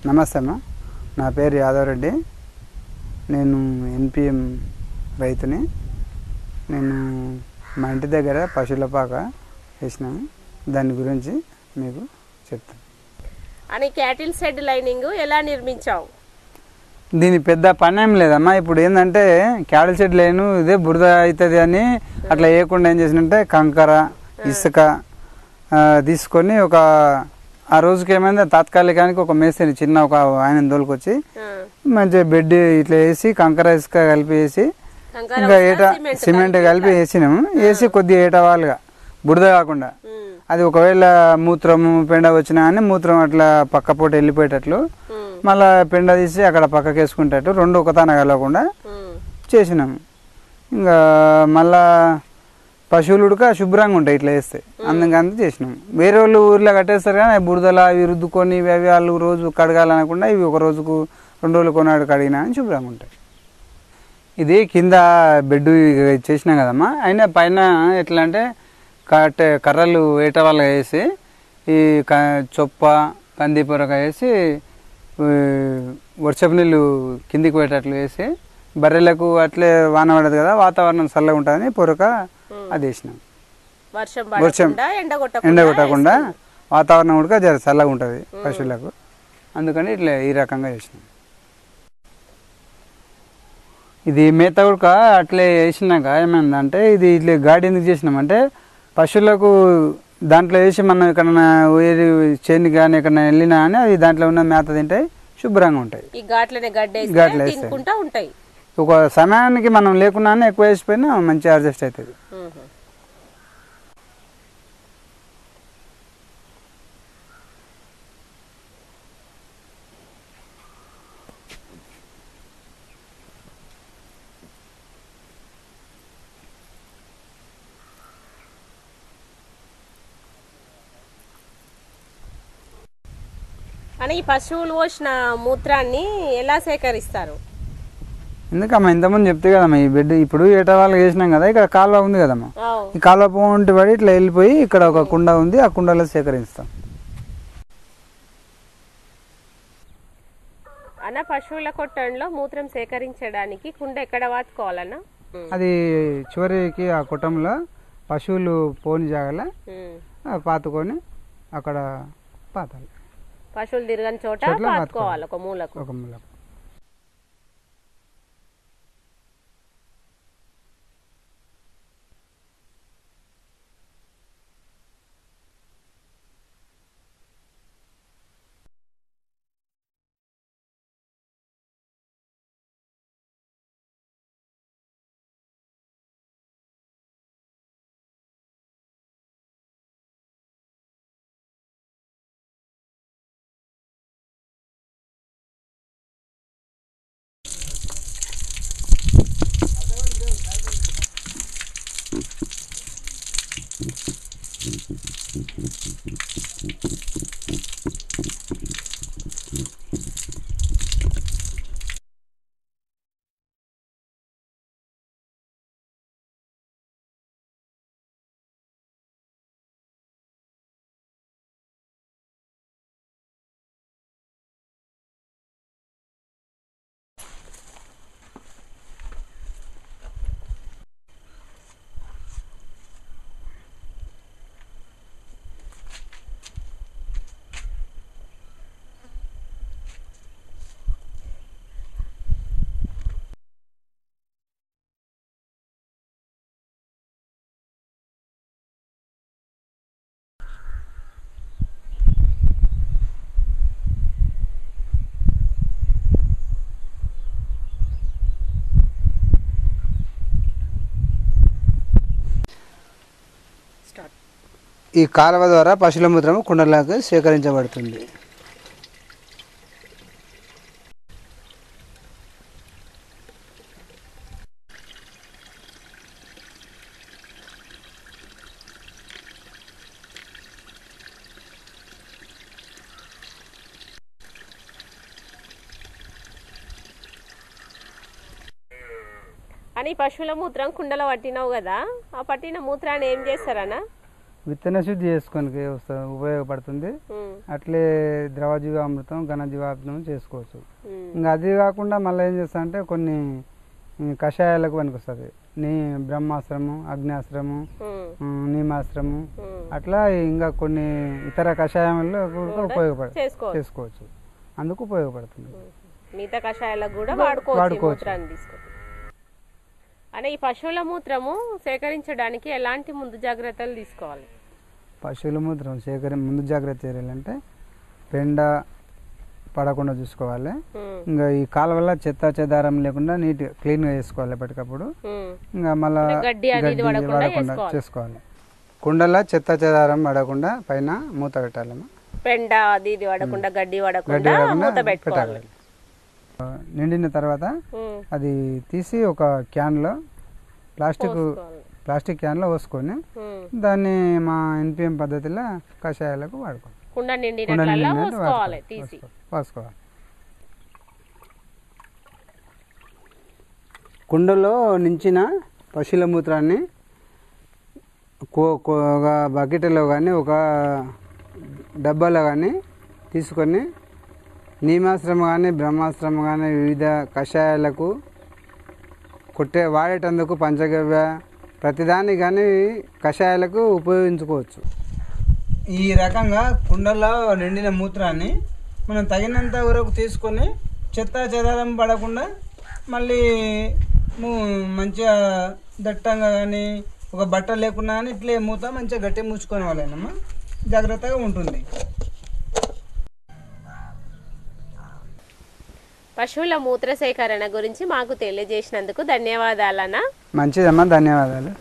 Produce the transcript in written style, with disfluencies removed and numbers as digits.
నమస్తే అమ్మ, నా పేరు యాదవ్ రెడ్డి. నేను ఎన్పిఎం రైతుని. నేను మా ఇంటి దగ్గర పశువుల పాక వేసినాను, దాని గురించి మీకు చెప్తాను. అని క్యాటిల్ షెడ్ లైనింగ్ ఎలా నిర్మించావు? దీని పెద్ద పని ఏం లేదమ్మా. ఇప్పుడు ఏంటంటే క్యాటిల్ షెడ్ లైను ఇదే బురద అవుతుంది అని అట్లా వేయకుండా ఏం చేసినంటే కంకర ఇసుక తీసుకొని ఆ రోజుకి ఏమైంది తాత్కాలికానికి ఒక మేస్త్రిని చిన్న ఒక ఆయన తోలుకొచ్చి మంచిగా బెడ్ ఇట్లా వేసి కంకర ఇసుక కలిపి వేసి ఇంకా సిమెంట్ కలిపి వేసినాము. వేసి కొద్దిగా ఏటవాలుగా బురద కాకుండా, అది ఒకవేళ మూత్రము పెండ వచ్చినా కానీ మూత్రం అట్లా పక్క పూట వెళ్ళిపోయేటట్లు, మళ్ళా పెండ తీసి అక్కడ పక్కకి వేసుకుంటట్టు రెండు ఒకతాన కలవకుండా చేసినాము. ఇంకా మళ్ళా పశువులు ఉడక శుభ్రంగా ఉంటాయి ఇట్లా వేస్తే, అందుకంతా చేసినాము. వేరే వాళ్ళు ఊర్లో కట్టేస్తారు కానీ అవి బురదలు అవి రుద్దుకొని అవి వాళ్ళు రోజు కడగాలనకుండా ఇవి ఒక రోజుకు 2 రోజులు కొన్నాడు కడిగినా అని శుభ్రంగా ఉంటాయి. ఇది కింద బెడ్ చేసినాం కదమ్మా. అయినా పైన ఎట్లా అంటే కర్రలు వేట వాళ్ళ వేసి ఈ చొప్ప కంది పొరక వేసి వర్షపు నీళ్ళు కిందికి పెట్టేటట్లు వేసి బర్రెలకు అట్లే వాన పడదు కదా, వాతావరణం చల్లగా ఉంటుందని పొరక అది వేసినాం. వర్షం ఎండ కొట్టకుండా వాతావరణం కూడా జర చల్లగా ఉంటుంది పశువులకు, అందుకని ఇట్లా ఈ రకంగా చేసినాం. ఇది మేత ఉడక అట్లే వేసినాక ఏమైందంటే ఇది ఇట్లా గాడి ఎందుకు చేసినామంటే పశువులకు దాంట్లో వేసి మనం ఎక్కడన్నా వేరే చేను కానీ ఎక్కడన్నా వెళ్ళినా అని అవి దాంట్లో ఉన్న మేత తింటాయి, శుభ్రంగా ఉంటాయి. గడ్డలు వేస్తాయి. ఒక సమయానికి మనం లేకున్నా ఎక్కువ వేసిపోయినా మంచిగా అడ్జస్ట్ అవుతుంది. అని ఈ పశువులు పోసిన మూత్రాన్ని ఎలా సేకరిస్తారు? ఎందుకమ్మా ఇంతకుముందు చెప్తే కదమ్మా, ఈ బెడ్ ఇప్పుడు ఏటవాళ్ళు వేసినాం కదా, ఇక్కడ కాలువ ఉంది కదమ్మా, ఈ కాలువ పోంటి పడి ఇట్లా వెళ్ళిపోయి ఇక్కడ ఒక కుండ ఉంది, ఆ కుండలో సేకరిస్తాం. అన్న పశువుల కొట్టంలో మూత్రం సేకరించడానికి కుండ ఎక్కడ వాతుకోవాలన్నా? అది చివరికి ఆ కుటుంబంలో పశువులు పోని జాగల పాతుకొని అక్కడ పాతాలి. పశువులు తిరగని చోట పాతుకోవాలి ఒక మూలకు. ఈ కాలువ ద్వారా పశువుల మూత్రము కుండలకు సేకరించబడుతుంది. అని పశువుల మూత్రం కుండలో పట్టినావు కదా, ఆ పట్టిన మూత్రాన్ని ఏం చేస్తారన్నా? విత్తన శుద్ధి చేసుకోనికి ఉపయోగపడుతుంది. అట్లే ద్రవజీవామృతం ఘనజీవామృతం చేసుకోవచ్చు. ఇంకా అది కాకుండా మళ్ళీ ఏం చేస్తా అంటే కొన్ని కషాయాలకు పనికొస్తుంది. బ్రహ్మాశ్రము, అగ్నాశ్రము, నీమాశ్రము, అట్లా ఇంకా కొన్ని ఇతర కషాయాలలో కూడా చేసుకోవచ్చు. అందుకు ఉపయోగపడుతుంది. మిగతా కషాయాలకు కూడా వాడుకోవచ్చు. అంటే ఈ పశువుల మూత్రము సేకరించడానికి ఎలాంటి ముందు జాగ్రత్తలు తీసుకోవాలి? పశువుల మూత్రం ముందు జాగ్రత్త చర్యలంటే పెండ పడకుండా చూసుకోవాలి. ఇంకా ఈ కాలువల చెత్త చెదారం లేకుండా నీట్గా క్లీన్గా చేసుకోవాలి ఎప్పటికప్పుడు. ఇంకా మళ్ళీ గడ్డి పడకుండా చేసుకోవాలి. కుండలో చెత్త చెదారం పడకుండా పైన మూత పెట్టాలమ్మా. పెండ అది ఇది పడకుండా గడ్డి పడకుండా మూత పెట్టాలి. నిండిన తర్వాత అది తీసి ఒక క్యాన్లో ప్లాస్టిక్ క్యాన్లో పోసుకొని దాన్ని మా ఎన్పిఎం పద్ధతిలో కషాయాలకు వాడుకోవాలి. పోసుకోవాలి. కుండలో నించిన పశువుల మూత్రాన్ని ఒక బకెట్లో కానీ ఒక డబ్బాలో కానీ తీసుకొని నీమాశ్రమ కానీ బ్రహ్మాశ్రమ కానీ వివిధ కషాయాలకు వాడేటందుకు పంచగవ్య ప్రతిదాన్ని కానీ కషాయాలకు ఉపయోగించుకోవచ్చు. ఈ రకంగా కుండలో నిండిన మూత్రాన్ని మనం తగినంత వరకు తీసుకొని చెత్త చెదారం పడకుండా మళ్ళీ మంచిగా దట్టంగా కానీ ఒక బట్ట లేకుండా కానీ ఇట్లే మూత మంచిగా గట్టి మూసుకొని వాళ్ళేనమ్మా జాగ్రత్తగా ఉంటుంది. పశువుల మూత్ర సేకరణ గురించి మాకు తెలియజేసినందుకు ధన్యవాదాలన్నా. మంచిదమ్మా, ధన్యవాదాలు.